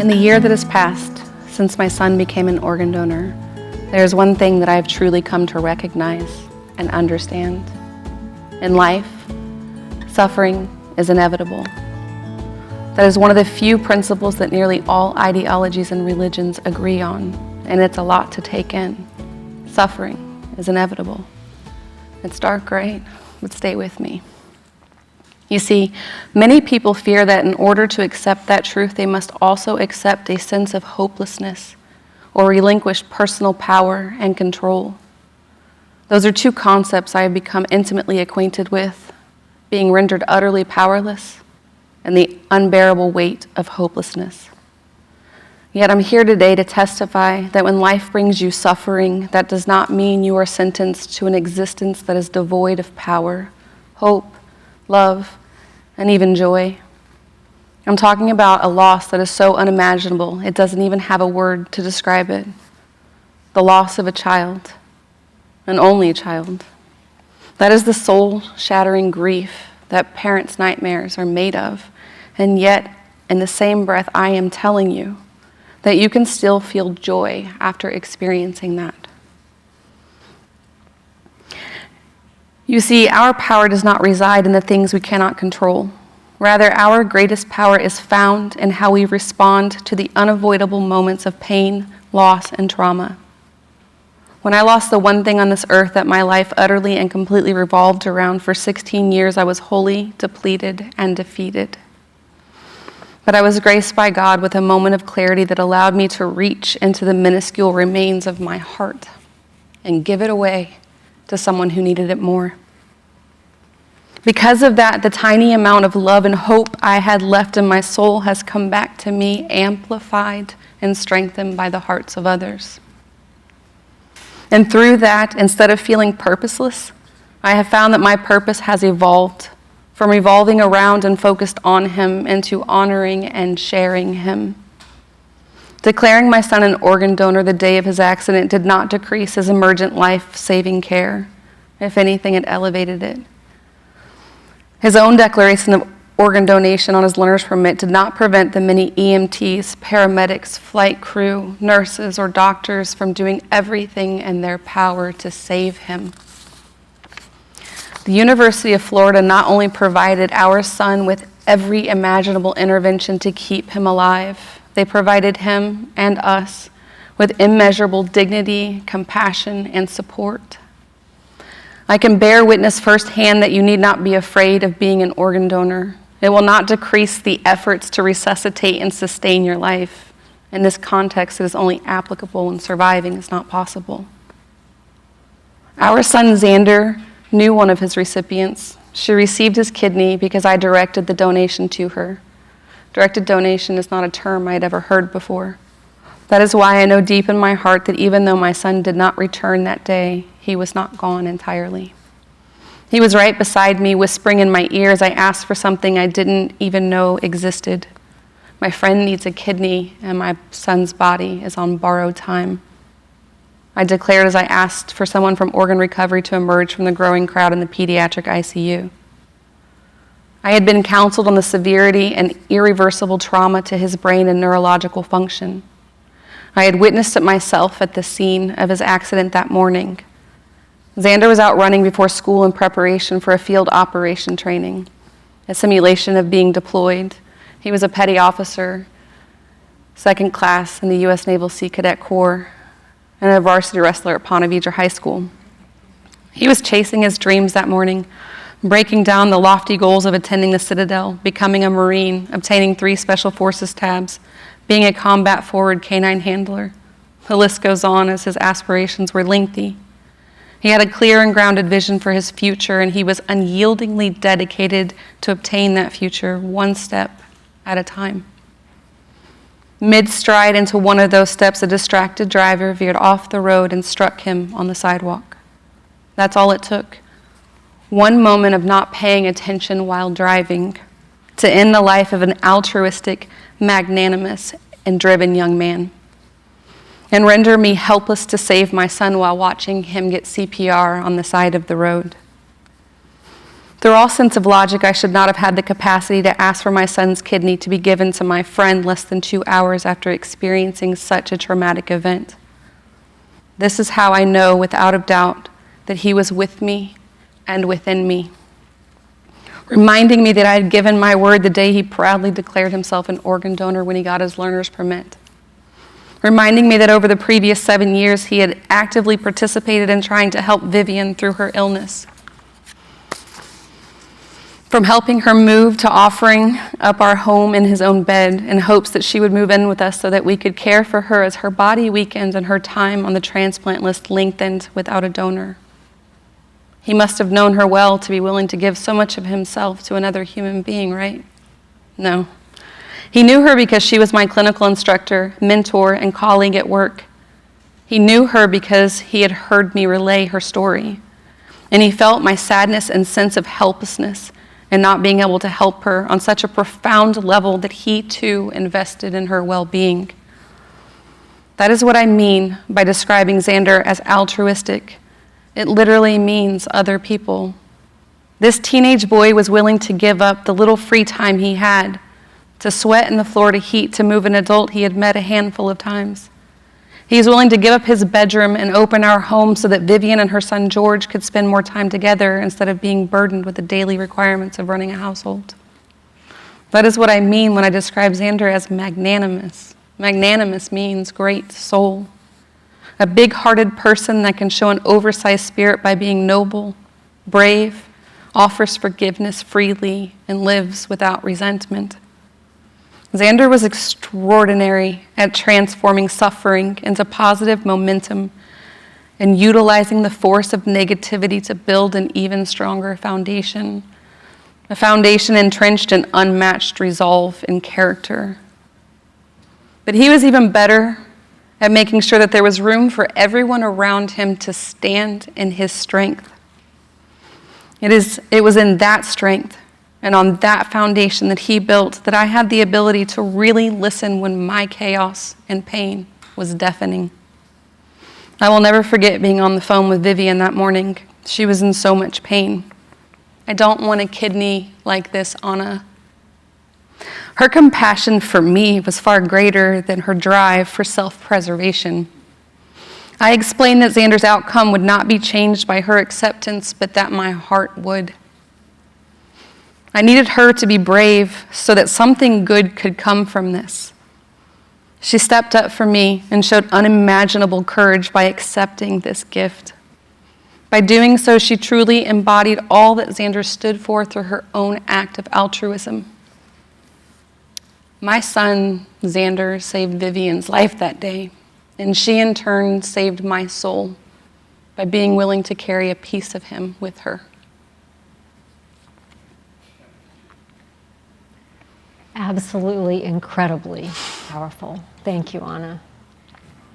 In the year that has passed since my son became an organ donor, there is one thing that I have truly come to recognize and understand. In life, suffering is inevitable. That is one of the few principles that nearly all ideologies and religions agree on, and it's a lot to take in. Suffering is inevitable. It's dark, right? But stay with me. You see, many people fear that in order to accept that truth, they must also accept a sense of hopelessness or relinquish personal power and control. Those are two concepts I have become intimately acquainted with, being rendered utterly powerless and the unbearable weight of hopelessness. Yet I'm here today to testify that when life brings you suffering, that does not mean you are sentenced to an existence that is devoid of power, hope, love, and even joy. I'm talking about a loss that is so unimaginable, it doesn't even have a word to describe it. The loss of a child, an only child. That is the soul-shattering grief that parents' nightmares are made of. And yet, in the same breath, I am telling you that you can still feel joy after experiencing that. You see, our power does not reside in the things we cannot control. Rather, our greatest power is found in how we respond to the unavoidable moments of pain, loss, and trauma. When I lost the one thing on this earth that my life utterly and completely revolved around for 16 years, I was wholly depleted and defeated. But I was graced by God with a moment of clarity that allowed me to reach into the minuscule remains of my heart and give it away to someone who needed it more. Because of that, the tiny amount of love and hope I had left in my soul has come back to me, amplified and strengthened by the hearts of others. And through that, instead of feeling purposeless, I have found that my purpose has evolved from revolving around and focused on Him into honoring and sharing Him. Declaring my son an organ donor the day of his accident did not decrease his emergent life-saving care. If anything, it elevated it. His own declaration of organ donation on his learner's permit did not prevent the many EMTs, paramedics, flight crew, nurses, or doctors from doing everything in their power to save him. The University of Florida not only provided our son with every imaginable intervention to keep him alive, they provided him and us with immeasurable dignity, compassion, and support. I can bear witness firsthand that you need not be afraid of being an organ donor. It will not decrease the efforts to resuscitate and sustain your life. In this context, it is only applicable when surviving is not possible. Our son Zander knew one of his recipients. She received his kidney because I directed the donation to her. Directed donation is not a term I had ever heard before. That is why I know deep in my heart that even though my son did not return that day, he was not gone entirely. He was right beside me, whispering in my ear as I asked for something I didn't even know existed. My friend needs a kidney, and my son's body is on borrowed time. I declared as I asked for someone from organ recovery to emerge from the growing crowd in the pediatric ICU. I had been counseled on the severity and irreversible trauma to his brain and neurological function. I had witnessed it myself at the scene of his accident that morning. Zander was out running before school in preparation for a field operation training, a simulation of being deployed. He was a petty officer, second class in the U.S. Naval Sea Cadet Corps, and a varsity wrestler at Ponte Vedra High School. He was chasing his dreams that morning, breaking down the lofty goals of attending the Citadel, becoming a Marine, obtaining 3 Special Forces tabs, being a combat forward canine handler. The list goes on as his aspirations were lengthy. He had a clear and grounded vision for his future, and he was unyieldingly dedicated to obtain that future one step at a time. Mid-stride into one of those steps, a distracted driver veered off the road and struck him on the sidewalk. That's all it took. One moment of not paying attention while driving to end the life of an altruistic, magnanimous, and driven young man, and render me helpless to save my son while watching him get CPR on the side of the road. Through all sense of logic, I should not have had the capacity to ask for my son's kidney to be given to my friend less than 2 hours after experiencing such a traumatic event. This is how I know without a doubt that he was with me and within me, reminding me that I had given my word the day he proudly declared himself an organ donor when he got his learner's permit, reminding me that over the previous 7 years he had actively participated in trying to help Vivian through her illness. From helping her move to offering up our home in his own bed in hopes that she would move in with us so that we could care for her as her body weakened and her time on the transplant list lengthened without a donor. He must have known her well to be willing to give so much of himself to another human being, right? No. He knew her because she was my clinical instructor, mentor, and colleague at work. He knew her because he had heard me relay her story, and he felt my sadness and sense of helplessness and not being able to help her on such a profound level that he too invested in her well-being. That is what I mean by describing Zander as altruistic. It literally means other people. This teenage boy was willing to give up the little free time he had, to sweat in the Florida heat to move an adult he had met a handful of times. He was willing to give up his bedroom and open our home so that Vivian and her son George could spend more time together instead of being burdened with the daily requirements of running a household. That is what I mean when I describe Zander as magnanimous. Magnanimous means great soul. A big-hearted person that can show an oversized spirit by being noble, brave, offers forgiveness freely, and lives without resentment. Zander was extraordinary at transforming suffering into positive momentum and utilizing the force of negativity to build an even stronger foundation, a foundation entrenched in unmatched resolve and character. But he was even better at making sure that there was room for everyone around him to stand in his strength. It was in that strength and on that foundation that he built that I had the ability to really listen when my chaos and pain was deafening. I will never forget being on the phone with Vivian that morning. She was in so much pain. I don't want a kidney like this, Anna. Her compassion for me was far greater than her drive for self-preservation. I explained that Zander's outcome would not be changed by her acceptance, but that my heart would. I needed her to be brave so that something good could come from this. She stepped up for me and showed unimaginable courage by accepting this gift. By doing so, she truly embodied all that Zander stood for through her own act of altruism. My son, Zander, saved Vivian's life that day, and she in turn saved my soul by being willing to carry a piece of him with her. Absolutely incredibly powerful. Thank you, Anna.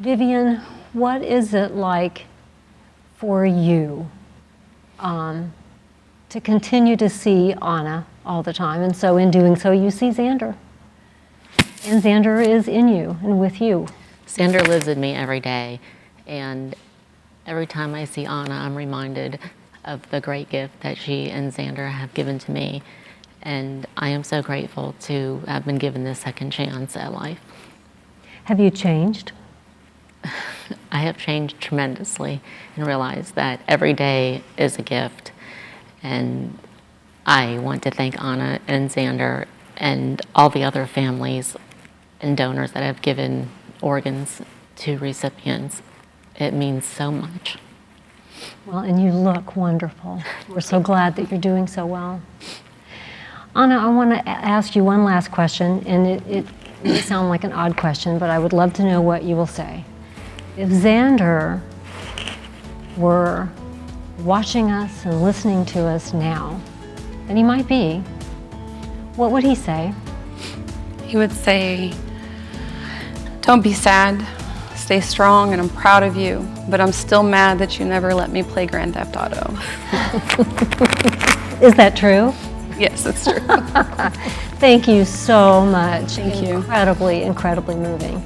Vivian, what is it like for you to continue to see Anna all the time? And so in doing so, you see Zander. And Zander is in you and with you. Zander lives in me every day. And every time I see Anna, I'm reminded of the great gift that she and Zander have given to me. And I am so grateful to have been given this second chance at life. Have you changed? I have changed tremendously and realized that every day is a gift. And I want to thank Anna and Zander and all the other families and donors that have given organs to recipients. It means so much. Well, and you look wonderful. We're so glad that you're doing so well. Anna, I want to ask you one last question, and it may sound like an odd question, but I would love to know what you will say. If Zander were watching us and listening to us now, and he might be, what would he say? He would say, "Don't be sad, stay strong, and I'm proud of you, but I'm still mad that you never let me play Grand Theft Auto." Is that true? Yes, it's true. Thank you so much. Thank you. Incredibly, incredibly moving.